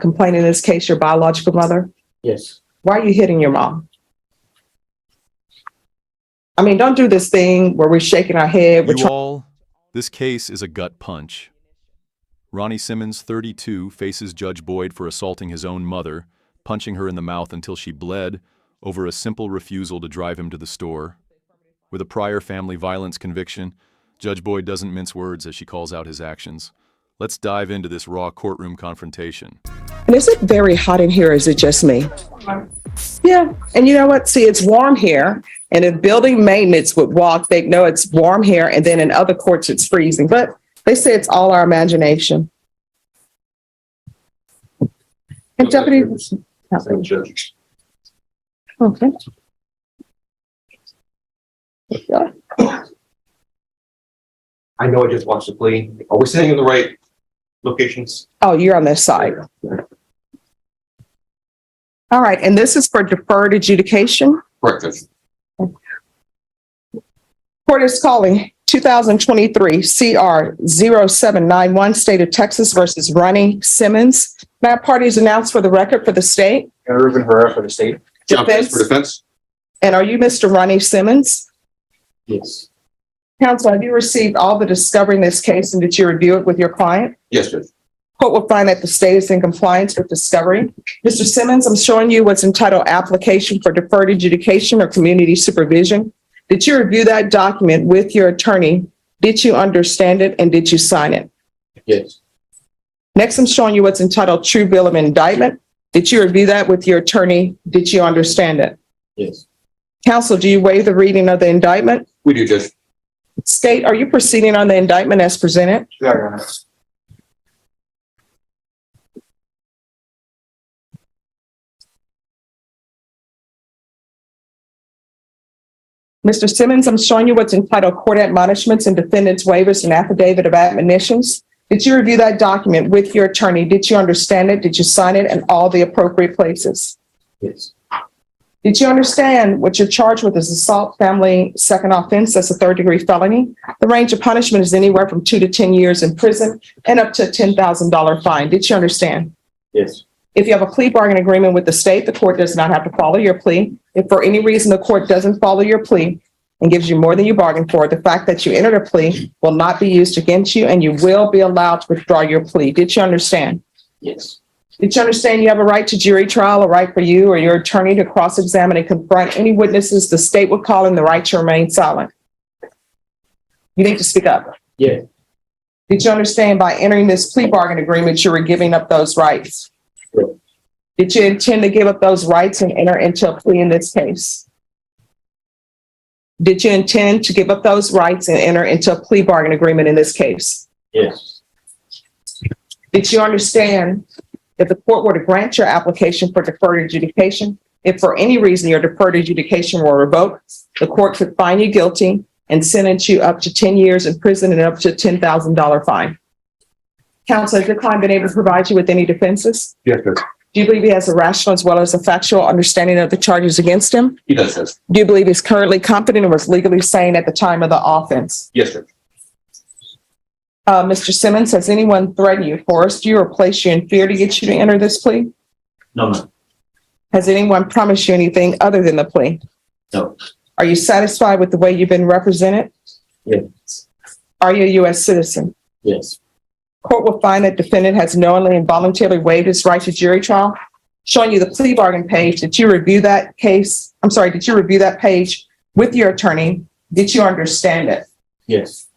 complaint in this case your biological mother? Yes. Why are you hitting your mom? I mean, don't do this thing where we're shaking our head. This case is a gut punch. Ronnie Simmons, 32, faces Judge Boyd for assaulting his own mother, punching her in the mouth until she bled over a simple refusal to drive him to the store. With a prior family violence conviction, Judge Boyd doesn't mince words as she calls out his actions. Let's dive into this raw courtroom confrontation. And is it very hot in here or is it just me? Yeah, and you know what? See, it's warm here. And if building maintenance would walk, they'd know it's warm here. And then in other courts, it's freezing. But they say it's all our imagination. And Deputy... Okay. Yeah. I know I just watched the plea. Are we sitting in the right locations? Oh, you're on this side. All right, and this is for deferred adjudication. Correct, Judge. Court is calling 2023 CR 0791, State of Texas versus Ronnie Simmons. May I parties announced for the record for the state? Ruben Herrera for the state. Defense. For defense. And are you Mr. Ronnie Simmons? Yes. Counsel, have you received all the discovery in this case and did you review it with your client? Yes, Judge. Court will find that the state is in compliance with discovery. Mr. Simmons, I'm showing you what's entitled Application for Deferred Adjudication or Community Supervision. Did you review that document with your attorney? Did you understand it and did you sign it? Yes. Next, I'm showing you what's entitled True Bill of Indictment. Did you review that with your attorney? Did you understand it? Yes. Counsel, do you waive the reading of the indictment? We do, Judge. State, are you proceeding on the indictment as presented? Yeah, Your Honor. Mr. Simmons, I'm showing you what's entitled Court Admonishments and Defendant's Waivers and Affidavit of Admonitions. Did you review that document with your attorney? Did you understand it? Did you sign it in all the appropriate places? Yes. Did you understand what you're charged with is assault, family, second offense? That's a third-degree felony. The range of punishment is anywhere from 2 to 10 years in prison and up to a $10,000 fine. Did you understand? Yes. If you have a plea bargain agreement with the state, the court does not have to follow your plea. If for any reason the court doesn't follow your plea and gives you more than you bargained for, the fact that you entered a plea will not be used against you and you will be allowed to withdraw your plea. Did you understand? Yes. Did you understand you have a right to jury trial, a right for you or your attorney to cross-examine and confront any witnesses the state would call in, the right to remain silent? You need to speak up. Yeah. Did you understand by entering this plea bargain agreement, you were giving up those rights? Sure. Did you intend to give up those rights and enter into a plea in this case? Did you intend to give up those rights and enter into a plea bargain agreement in this case? Yes. Did you understand if the court were to grant your application for deferred adjudication, if for any reason your deferred adjudication were revoked, the court could find you guilty and sentence you up to 10 years in prison and up to a $10,000 fine? Counsel, has your client been able to provide you with any defenses? Yes, Judge. Do you believe he has a rational as well as a factual understanding of the charges against him? He does, Judge. Do you believe he's currently competent and was legally sane at the time of the offense? Yes, Judge. Mr. Simmons, has anyone threatened you, forced you, or placed you in fear to get you to enter this plea? No, ma'am. Has anyone promised you anything other than the plea? No. Are you satisfied with the way you've been represented? Yes. Are you a U.S. citizen? Yes. Court will find that defendant has knowingly and voluntarily waived his right to jury trial. Showing you the plea bargain page. Did you review that case? I'm sorry, did you review that page with your attorney? Did you understand it? Yes.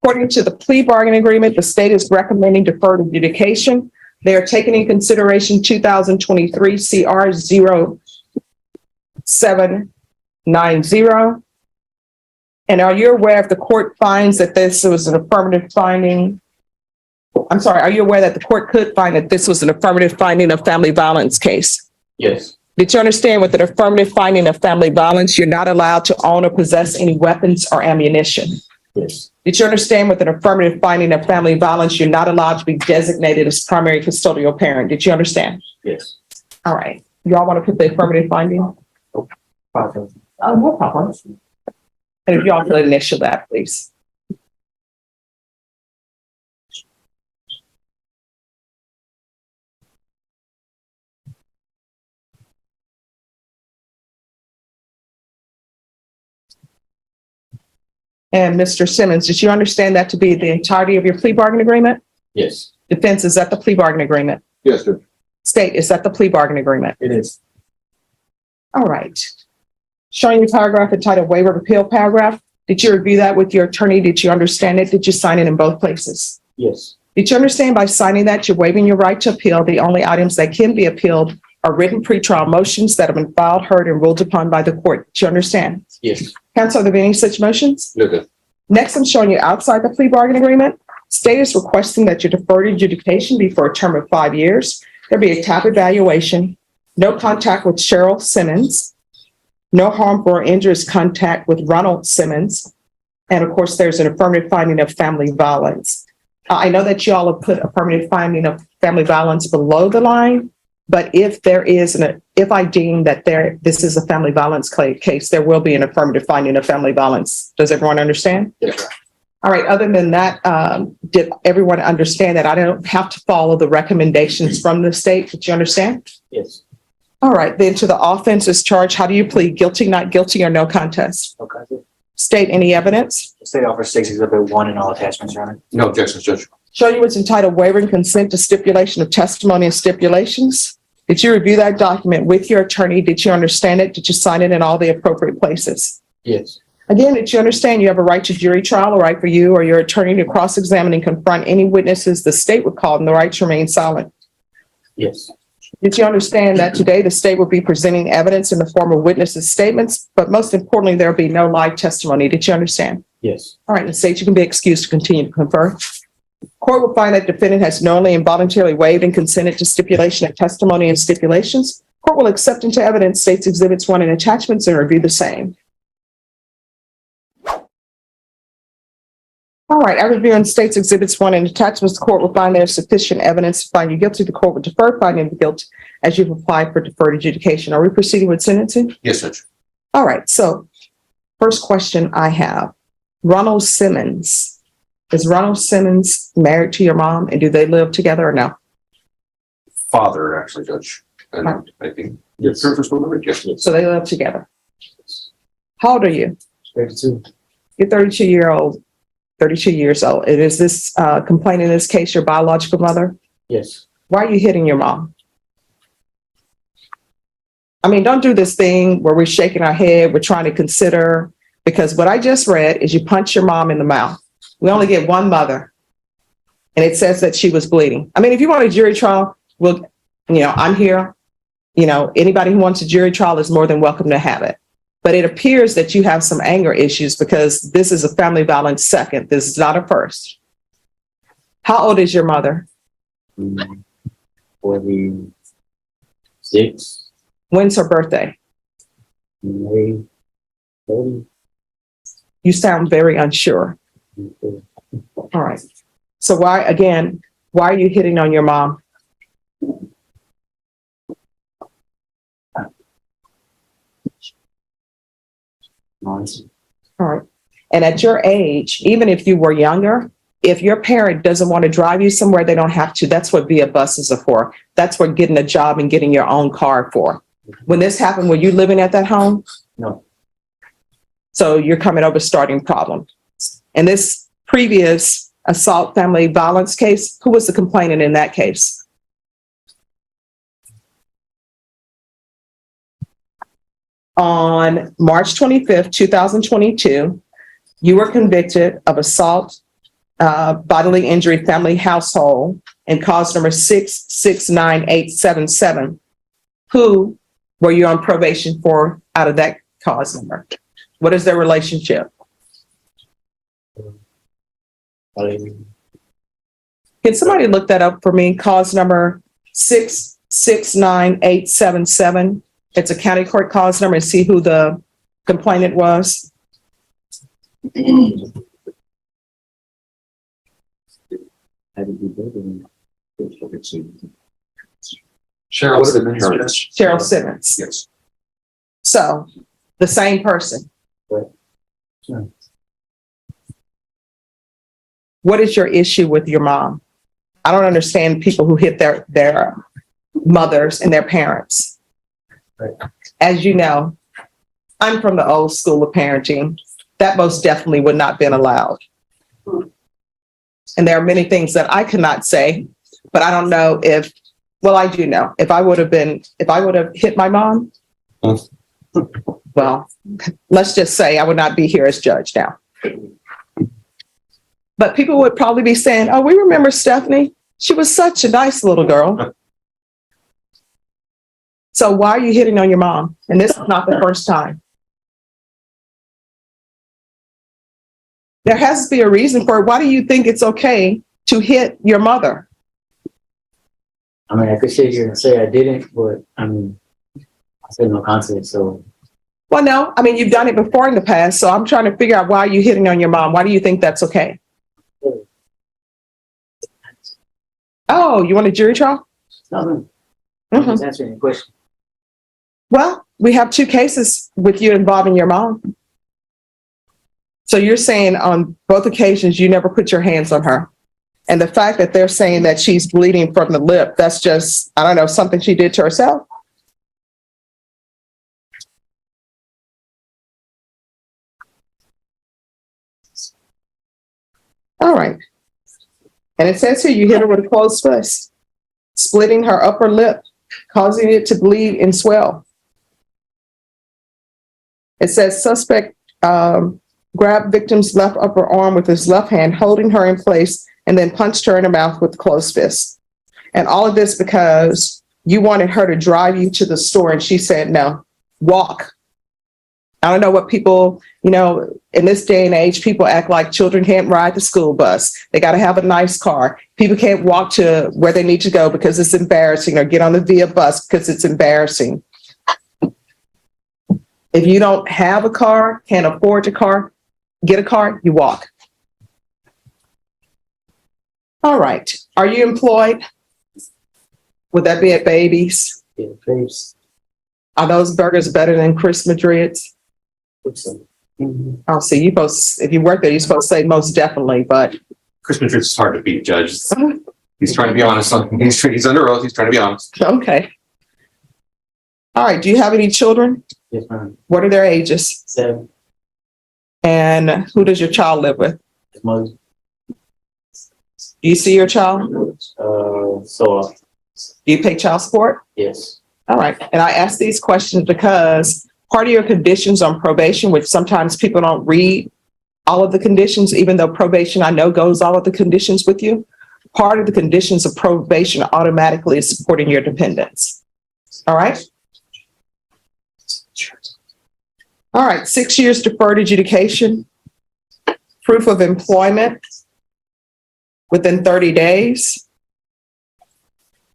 According to the plea bargain agreement, the state is recommending deferred adjudication. They are taking in consideration 2023 CR 0790. And are you aware if the court finds that this was an affirmative finding? I'm sorry, are you aware that the court could find that this was an affirmative finding of family violence case? Yes. Did you understand with an affirmative finding of family violence, you're not allowed to own or possess any weapons or ammunition? Yes. Did you understand with an affirmative finding of family violence, you're not allowed to be designated as primary custodial parent? Did you understand? Yes. All right. You all want to put the affirmative finding? No problem. And if you all could initial that, please. And Mr. Simmons, did you understand that to be the entirety of your plea bargain agreement? Yes. Defense, is that the plea bargain agreement? Yes, sir. State, is that the plea bargain agreement? It is. All right. Showing you paragraph entitled waiver of appeal paragraph. Did you review that with your attorney? Did you understand it? Did you sign it in both places? Yes. Did you understand by signing that you're waiving your right to appeal? The only items that can be appealed are written pretrial motions that have been filed, heard, and ruled upon by the court. Do you understand? Yes. Counsel, are there any such motions? No, sir. Next, I'm showing you outside the plea bargain agreement. State is requesting that your deferred adjudication be for a term of 5 years. There be a TAP evaluation, no contact with Cheryl Simmons, no harmful or injurious contact with Ronald Simmons, and of course, there's an affirmative finding of family violence. I know that you all have put affirmative finding of family violence below the line, but if I deem that this is a family violence case, there will be an affirmative finding of family violence. Does everyone understand? Yes, sir. All right. Other than that, did everyone understand that I don't have to follow the recommendations from the state? Did you understand? Yes. All right. Then to the offenses charge, how do you plead? Guilty, not guilty, or no contest? Okay. State any evidence. The state offers 6 Exhibit 1 and all attachments, Your Honor. No objections, Judge. Show you what's entitled waiving consent to stipulation of testimony and stipulations. Did you review that document with your attorney? Did you understand it? Did you sign it in all the appropriate places? Yes. Again, did you understand you have a right to jury trial, a right for you or your attorney to cross-examine and confront any witnesses the state would call, and the right to remain silent? Yes. Did you understand that today the state will be presenting evidence in the form of witnesses' statements, but most importantly, there'll be no live testimony? Did you understand? Yes. All right, the state, you can be excused to continue to confer. Court will find that defendant has knowingly and voluntarily waived and consented to stipulation of testimony and stipulations. Court will accept into evidence state's exhibits 1 and attachments and review the same. All right, I review in state's exhibits 1 and attachments. The court will find there is sufficient evidence to find you guilty. The court will defer finding of guilt as you've applied for deferred adjudication. Are we proceeding with sentencing? Yes, Judge. All right, so first question I have, Ronald Simmons. Is Ronald Simmons married to your mom, and do they live together or no? Father, actually, Judge. And I think. Yes. Yes. So they live together. How old are you? 32. You're 32 years old. And is this complaint in this case your biological mother? Yes. Why are you hitting your mom? I mean, don't do this thing where we're shaking our head, we're trying to consider, because what I just read is you punch your mom in the mouth. We only get one mother, and it says that she was bleeding. I mean, if you want a jury trial, I'm here. Anybody who wants a jury trial is more than welcome to have it. But it appears that you have some anger issues because this is a family violence second. This is not a first. How old is your mother? 46. When's her birthday? May 30. You sound very unsure. All right. So why are you hitting on your mom? Nice. All right. And at your age, even if you were younger, if your parent doesn't want to drive you somewhere, they don't have to. That's what via buses are for. That's what getting a job and getting your own car for. When this happened, were you living at that home? No. So you're coming over starting problems. And this previous assault family violence case, who was the complainant in that case? On March 25th, 2022, you were convicted of assault, bodily injury, family household, and cause number 669877. Who were you on probation for out of that cause number? What is their relationship? Can somebody look that up for me? Cause number 669877. It's a county court cause number, and see who the complainant was. Cheryl Simmons. Cheryl Simmons. Yes. So the same person. Right. Yeah. What is your issue with your mom? I don't understand people who hit their mothers and their parents. Right. As you know, I'm from the old school of parenting. that most definitely would not have been allowed. And there are many things that I cannot say, but I don't know if, well, I do know. If I would have hit my mom, well, let's just say I would not be here as judge now. But people would probably be saying, oh, we remember Stephanie. She was such a nice little girl. So why are you hitting on your mom? And this is not the first time. There has to be a reason for it. Why do you think it's okay to hit your mother? I mean, I could sit here and say I didn't, but I mean, I said no context, so. Well, no, I mean, you've done it before in the past. So I'm trying to figure out why you're hitting on your mom. Why do you think that's okay? Oh, you want a jury trial? Nothing. I'm just answering your question. Well, we have 2 cases with you involving your mom. So you're saying on both occasions, you never put your hands on her. And the fact that they're saying that she's bleeding from the lip, that's just, I don't know, something she did to herself. All right. And it says here you hit her with a closed fist, splitting her upper lip, causing it to bleed and swell. It says suspect grabbed victim's left upper arm with his left hand, holding her in place, and then punched her in the mouth with the closed fist. And all of this because you wanted her to drive you to the store, and she said, no, walk. I don't know what people, in this day and age, people act like children can't ride the school bus. They got to have a nice car. People can't walk to where they need to go because it's embarrassing, or get on the VIA bus because it's embarrassing. If you don't have a car, can't afford a car, get a car, you walk. All right. Are you employed? Would that be at Babies? Yeah, face. Are those burgers better than Chris Madrid's? Mm-hmm. I'll see. If you work there, you're supposed to say most definitely, but Chris Madrid's is hard to beat, Judge. He's trying to be honest. He's under oath. He's trying to be honest. okay. All right. Do you have any children? Yes, ma'am. What are their ages? 7. And who does your child live with? His mother. Do you see your child? So, Do you pay child support? yes. All right. And I ask these questions because part of your conditions on probation, which sometimes people don't read all of the conditions, even though probation, I know, goes all of the conditions with you. Part of the conditions of probation automatically is supporting your dependents. All right. All right. 6 years deferred adjudication, proof of employment within 30 days.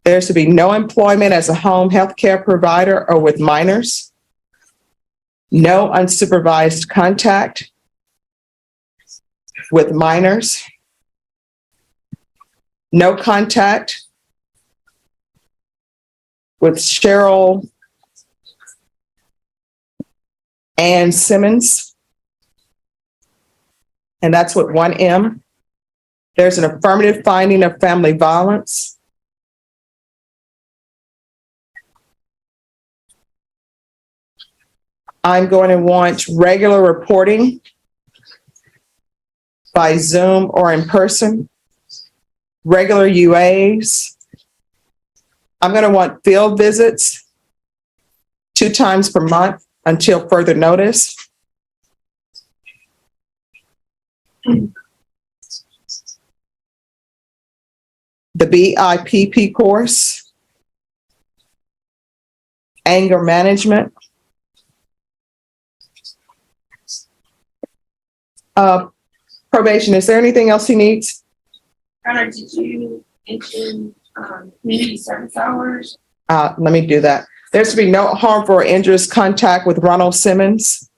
There's to be no employment as a home health care provider or with minors. No unsupervised contact with minors. No contact with Cheryl Ann Simmons. And that's with 1 M. There's an affirmative finding of family violence. I'm going to want regular reporting by Zoom or in person, regular UAs. I'm going to want field visits 2 times per month until further notice. The BIPP course, anger management. Probation, is there anything else he needs? Connor, did you mention community service hours? Let me do that. There's to be no harmful or injurious contact with Ronnie Simmons.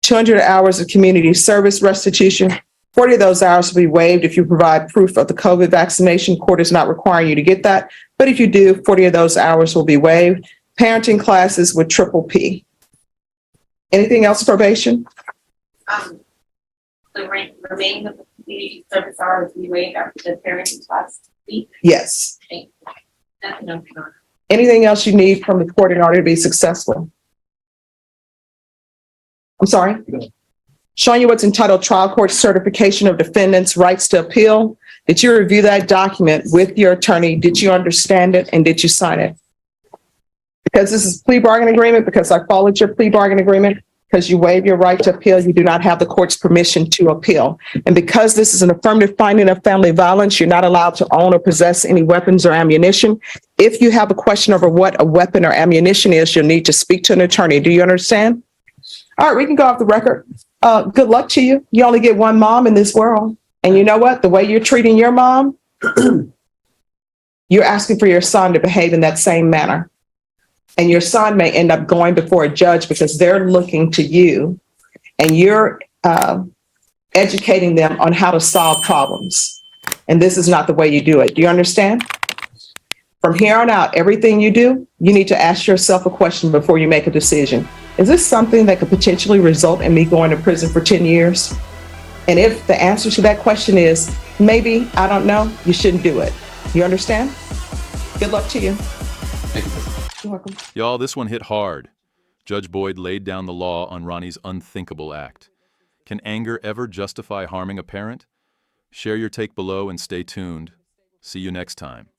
200 hours of community service restitution. 40 of those hours will be waived if you provide proof of the COVID vaccination. Court is not requiring you to get that. But if you do, 40 of those hours will be waived. Parenting classes with triple P. Anything else, probation? The remaining of the community service hours we waived after the parenting class week. Yes. Nothing else. Anything else you need from the court in order to be successful? I'm sorry? Showing you what's entitled Trial Court Certification of Defendant's Rights to Appeal. Did you review that document with your attorney? Did you understand it and did you sign it? Because this is plea bargain agreement, because I followed your plea bargain agreement, because you waive your right to appeal, you do not have the court's permission to appeal. And because this is an affirmative finding of family violence, you're not allowed to own or possess any weapons or ammunition. If you have a question over what a weapon or ammunition is, you'll need to speak to an attorney. Do you understand? All right, we can go off the record. Good luck to you. You only get one mom in this world. And you know what? The way you're treating your mom, you're asking for your son to behave in that same manner. And your son may end up going before a judge because they're looking to you and you're educating them on how to solve problems. And this is not the way you do it. Do you understand? From here on out, everything you do, you need to ask yourself a question before you make a decision. Is this something that could potentially result in me going to prison for 10 years? And if the answer to that question is maybe, I don't know, you shouldn't do it. You understand? Good luck to you. Thank you. You're welcome. Y'all, this one hit hard. Judge Boyd laid down the law on Ronnie's unthinkable act. Can anger ever justify harming a parent? Share your take below and stay tuned. See you next time.